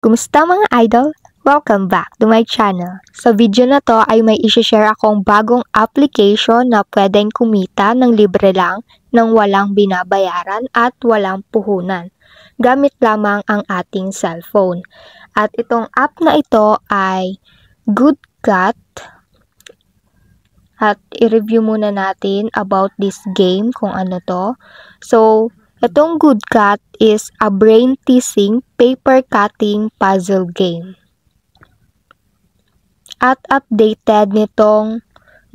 Kumusta mga idol? Welcome back to my channel. Sa video na to ay may isi-share akong bagong application na pwedeng kumita ng libre lang nang walang binabayaran at walang puhunan. Gamit lamang ang ating cellphone. At itong app na ito ay GoodCat. At i-review muna natin about this game kung ano to. So, itong GoodCat is a brain-teasing paper cutting puzzle game. At updated nitong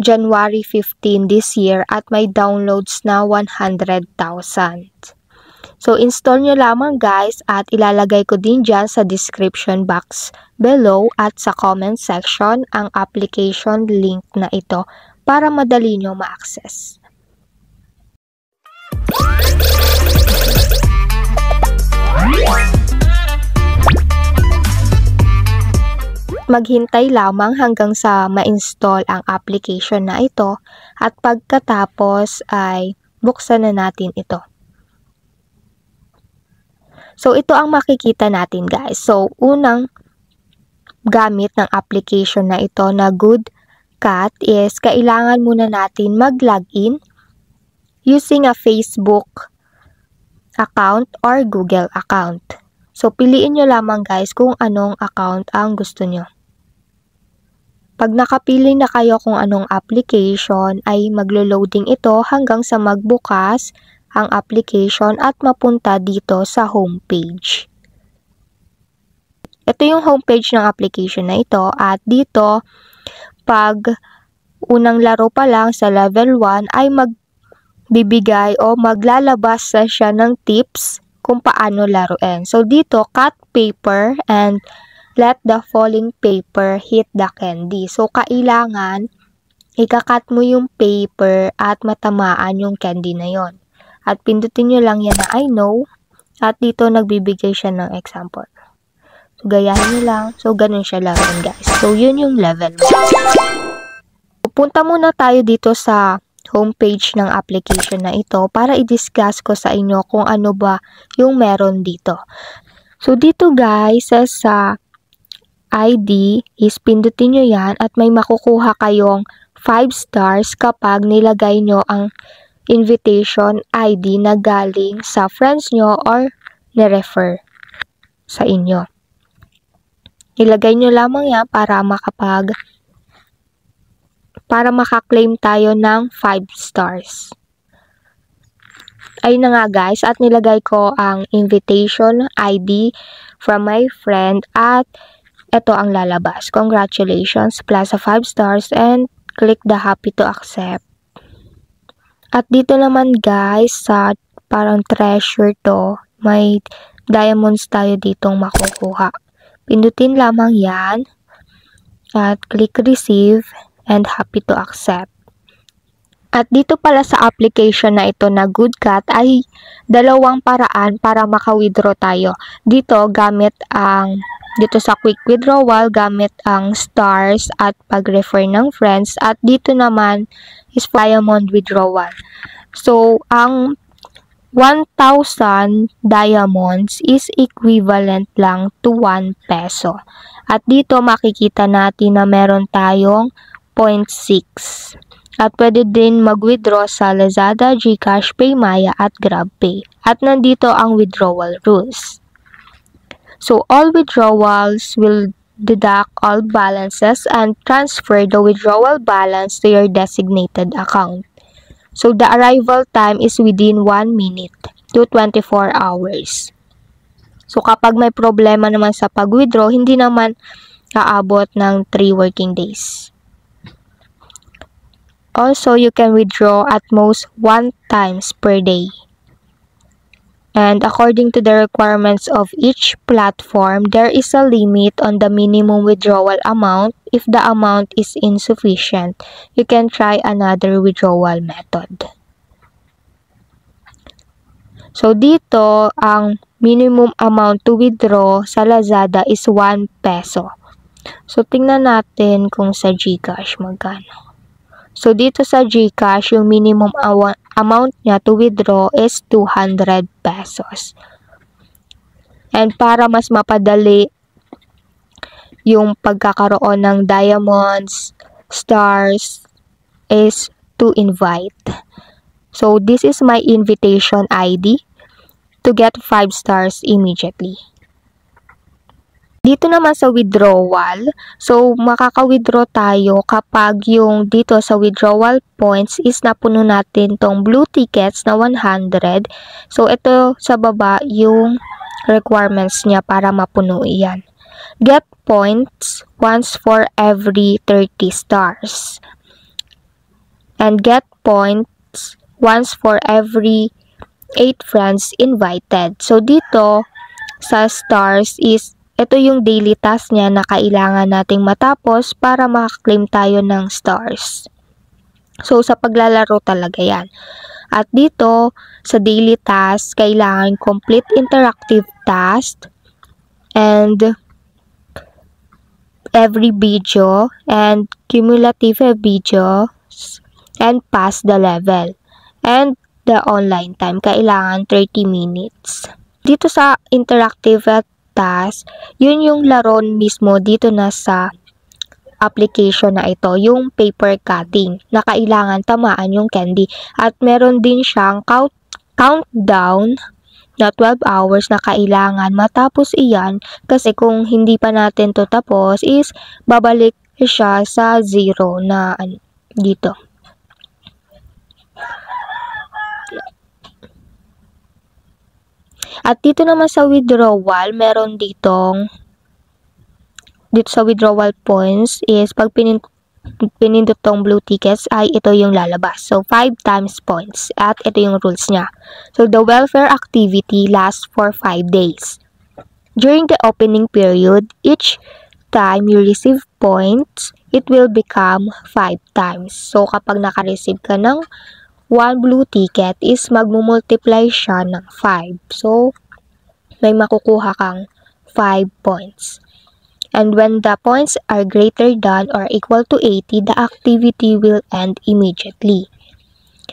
January 15 this year at may downloads na 100,000. So, install nyo lamang guys at ilalagay ko din dyan sa description box below at sa comment section ang application link na ito para madali nyo ma-access. Maghintay lamang hanggang sa ma-install ang application na ito at pagkatapos ay buksan na natin ito. So, ito ang makikita natin guys. So, unang gamit ng application na ito na GoodCat is kailangan muna natin mag-login using a Facebook account or Google account. So, piliin nyo lamang guys kung anong account ang gusto nyo. Pag nakapili na kayo kung anong application, ay maglo-loading ito hanggang sa magbukas ang application at mapunta dito sa homepage. Ito yung homepage ng application na ito at dito, pag unang laro pa lang sa level 1 ay magbibigay o maglalabas siya ng tips kung paano laruin. So dito, cut paper and let the falling paper hit the candy. So, kailangan ikakat mo yung paper at matamaan yung candy na yon. At pindutin nyo lang yan na I know. At dito nagbibigay siya ng example. So, gayahin nyo lang. So, ganun siya laruin guys. So, yun yung level 1. Pupunta muna tayo dito sa homepage ng application na ito para i-discuss ko sa inyo kung ano ba yung meron dito. So, dito guys, sa ID is pindutin nyo yan at may makukuha kayong 5 stars kapag nilagay nyo ang invitation ID na galing sa friends nyo or ni-refer sa inyo. Ilagay nyo lamang yan para makaklaim tayo ng 5 stars. Ayun na nga guys, at nilagay ko ang invitation ID from my friend at ito ang lalabas. Congratulations, plus 5 stars and click the happy to accept. At dito naman guys, sa parang treasure to, may diamonds tayo ditong makukuha. Pindutin lamang yan at click receive and happy to accept. At dito pala sa application na ito na GoodCat ay dalawang paraan para maka-withdraw tayo. Dito sa quick withdrawal gamit ang stars at pag-refer ng friends at dito naman is diamond withdrawal. So, ang 1,000 diamonds is equivalent lang to 1 peso. At dito makikita natin na meron tayong 0.6. At pwede din mag-withdraw sa Lazada, GCash, PayMaya at GrabPay. At nandito ang withdrawal rules. So, all withdrawals will deduct all balances and transfer the withdrawal balance to your designated account. So, the arrival time is within 1 minute to 24 hours. So, kapag may problema naman sa pag-withdraw, hindi naman aabot ng 3 working days. Also, you can withdraw at most 1 times per day. And according to the requirements of each platform, there is a limit on the minimum withdrawal amount. If the amount is insufficient, you can try another withdrawal method. So, dito, ang minimum amount to withdraw sa Lazada is 1 peso. So, tingnan natin kung sa GCash magkano. So, dito sa GCash, yung minimum amount niya to withdraw is 200 pesos. And para mas mapadali yung pagkakaroon ng diamonds, stars, is to invite. So, this is my invitation ID to get 5 stars immediately. Dito naman sa withdrawal, so makaka-withdraw tayo kapag yung dito sa withdrawal points is napuno natin tong blue tickets na 100. So ito sa baba yung requirements niya para mapuno iyan. Get points once for every 30 stars. And get points once for every 8 friends invited. So dito sa stars is ito yung daily task niya na kailangan nating matapos para makaklaim tayo ng stars. So, sa paglalaro talaga yan. At dito, sa daily task, kailangan complete interactive task and every video and cumulative videos and pass the level. And the online time, kailangan 30 minutes. Dito sa interactive task, yun yung laro mismo dito na sa application na ito, yung paper cutting, na kailangan tamaan yung candy. At meron din siyang countdown na 12 hours na kailangan matapos iyan, kasi kung hindi pa natin to tapos is babalik siya sa 0 na dito. At dito naman sa withdrawal, meron dito sa withdrawal points is pag pinindot tong blue tickets ay ito yung lalabas. So, 5 times points. At ito yung rules niya. So, the welfare activity lasts for 5 days. During the opening period, each time you receive points, it will become 5 times. So, kapag naka-receive ka ng 1 blue ticket is magmumultiply siya ng 5. So, may makukuha kang 5 points. And when the points are greater than or equal to 80, the activity will end immediately.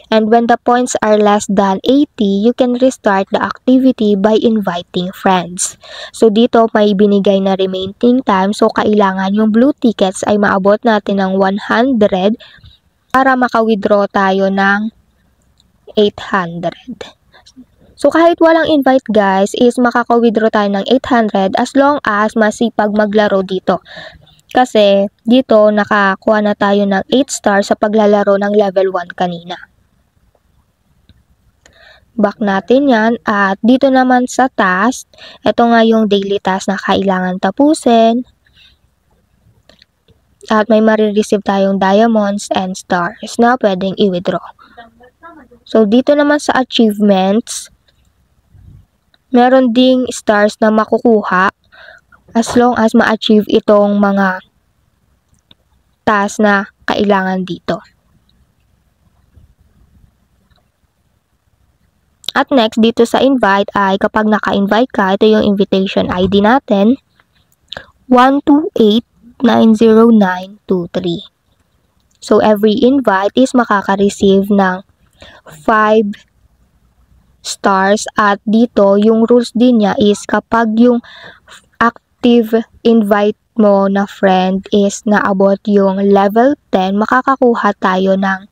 And when the points are less than 80, you can restart the activity by inviting friends. So, dito may binigay na remaining time. So, kailangan yung blue tickets ay maabot natin ng 100 para maka-withdraw tayo ng 800. So, kahit walang invite guys, is makaka-withdraw tayo ng 800 as long as masipag maglaro dito. Kasi, dito nakakuha na tayo ng 8 stars sa paglalaro ng level 1 kanina. Back natin yan. At dito naman sa task, ito nga yung daily task na kailangan tapusin. At may marireceive tayong diamonds and stars na pwedeng i-withdraw. So, dito naman sa achievements, meron ding stars na makukuha as long as ma-achieve itong mga task na kailangan dito. At next, dito sa invite ay kapag naka-invite ka, ito yung invitation ID natin, 128-90923. So, every invite is makaka-receive ng 5 stars. At dito, yung rules din niya is kapag yung active invite mo na friend is naabot yung level 10, makakakuha tayo ng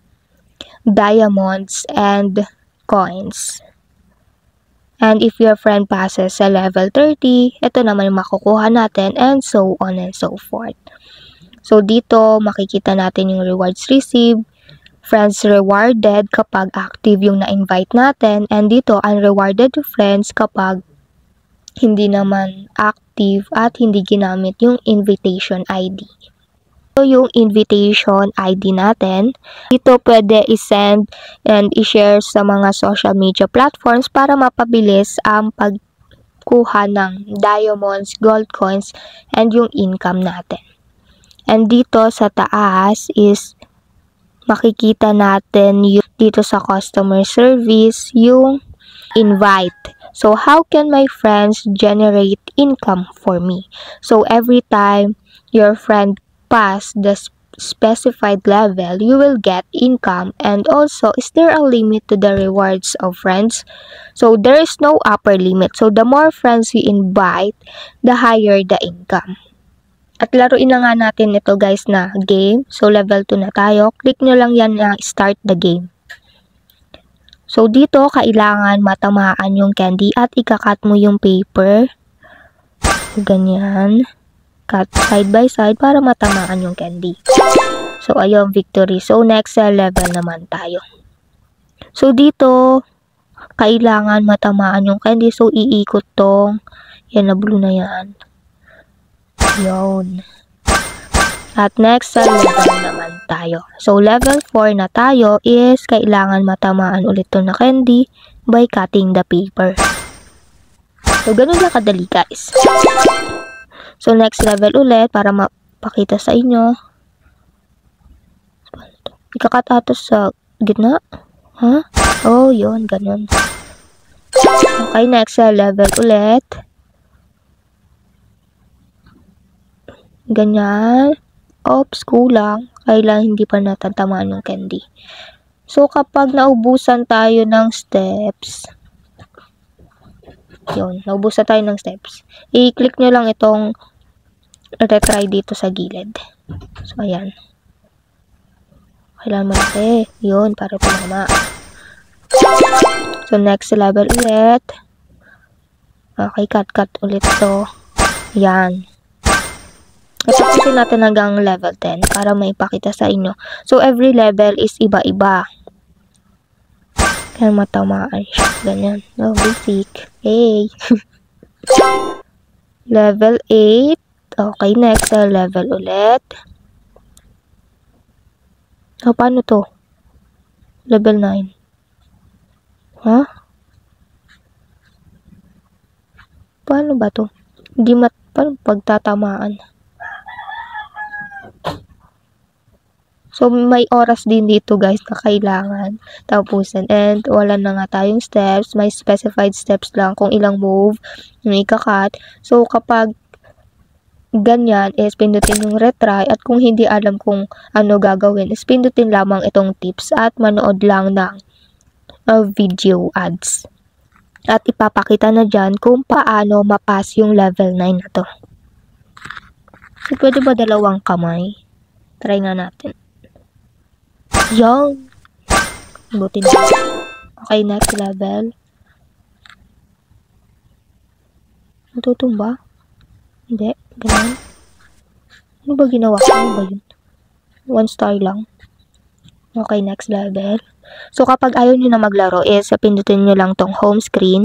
diamonds and coins. And if your friend passes sa level 30, ito naman makukuha natin, and so on and so forth. So, dito makikita natin yung rewards received, friends rewarded kapag active yung na-invite natin, and dito unrewarded friends kapag hindi naman active at hindi ginamit yung invitation ID. So, yung invitation ID natin, dito pwede i-send and i-share sa mga social media platforms para mapabilis ang pagkuha ng diamonds, gold coins, and yung income natin. And dito sa taas is makikita natin dito sa customer service yung invite. So, how can my friends generate income for me? So, every time your friend pass the specified level, you will get income. And also, is there a limit to the rewards of friends? So, there is no upper limit. So, the more friends you invite, the higher the income. At laruin na nga natin ito guys na game. So level 2 na tayo. Click nyo lang yan na start the game. So dito kailangan matamaan yung candy at ikakat mo yung paper. Ganyan. Cut side by side para matamaan yung candy. So ayun, victory. So next level naman tayo. So dito kailangan matamaan yung candy. So iikot tong yan na blue na yan. Yun. At next level naman tayo. So level 4 na tayo is kailangan matamaan ulit to na candy by cutting the paper. So ganun lang kadali guys. So next level ulit para mapakita sa inyo. Ikakat atos sa gitna. Ha? Oh, yun. Ganun. Okay, next level ulit. Ganyan. Oops, kulang. Kailangan hindi pa natatamaan yung candy. So, kapag naubusan tayo ng steps, yun, naubusan tayo ng steps, i-click nyo lang itong retry dito sa gilid. So, ayan. Kailangan malaki. Yun, para tumama. So, next level ulit. Okay, cut ulit to. Yan. Tapusin natin hanggang level 10 para maipakita sa inyo. So, every level is iba-iba. Kaya matamaan siya. Ganyan. No, basic. Hey. Level 8. Okay, next level ulit. Oh, paano to? Level 9. Huh? Paano ba to? Hindi paano pagtatamaan? So, may oras din dito guys na kailangan tapusin. And wala na nga tayong steps. May specified steps lang kung ilang move yung ikakat. So, kapag ganyan is pindutin yung retry. At kung hindi alam kung ano gagawin is pindutin lamang itong tips at manood lang ng video ads. At ipapakita na dyan kung paano mapass yung level 9 na to. So, pwede ba dalawang kamay? Try nga natin. Yan. Buti na. Okay, next level. Natutumba? Hindi. Ganun. Ano ba ginawa ko? Ano ba yun? 1 star lang. Okay, next level. So, kapag ayaw nyo na maglaro is pindutin nyo lang tong home screen.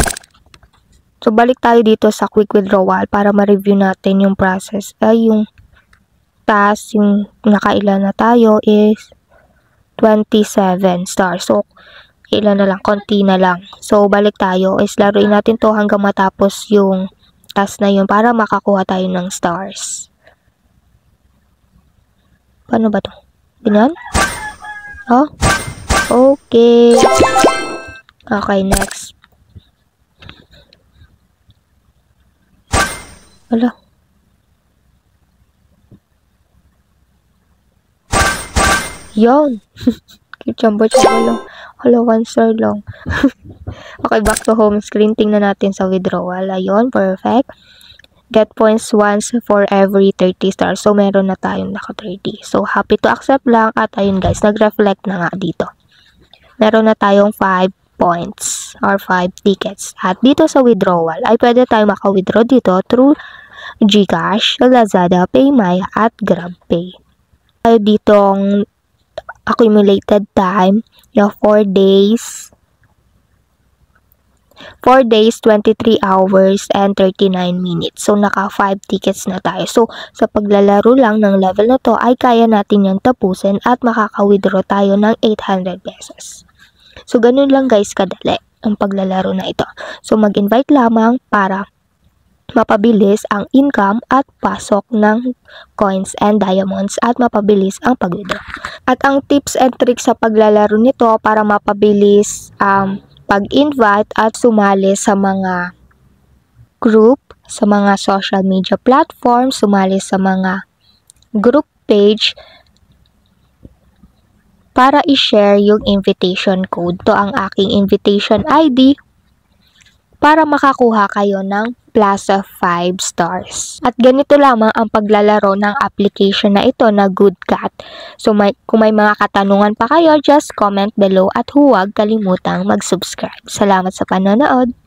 So, balik tayo dito sa quick withdrawal para ma-review natin yung process. Yung task, yung nakailan na tayo is 27 stars. So, ilan na lang, konti na lang. So, balik tayo is laruin natin to hanggang matapos yung task na yun para makakuha tayo ng stars. Paano ba to? Ganyan? Oh? Okay. Okay, next. Wala. Yon. Chamba-chamba lang. Hala, 1 star lang. Okay, back to home screen. Tingnan natin sa withdrawal. Ayun, perfect. Get points once for every 30 stars. So, meron na tayong naka 30. So, happy to accept lang. At ayun guys, nag-reflect na nga dito. Meron na tayong 5 points or 5 tickets. At dito sa withdrawal, ay pwede tayo maka-withdraw dito through GCash, Lazada, PayMaya, at GrabPay. Tayo ditong accumulated time, yung 4 days, 23 hours, and 39 minutes. So, naka 5 tickets na tayo. So, sa paglalaro lang ng level na to, ay kaya natin yung tapusin at makaka-withdraw tayo ng 800 pesos. So, ganun lang guys kadali ang paglalaro na ito. So, mag-invite lamang para mapabilis ang income at pasok ng coins and diamonds at mapabilis ang pag-withdraw. At ang tips and tricks sa paglalaro nito para mapabilis ang pag-invite at sumali sa mga group, sa mga social media platform, sumali sa mga group page para i-share yung invitation code. To ang aking invitation ID para makakuha kayo ng plus 5 stars. At ganito lamang ang paglalaro ng application na ito na GoodCat. So kung may mga katanungan pa kayo, just comment below at huwag kalimutang mag-subscribe. Salamat sa panonood!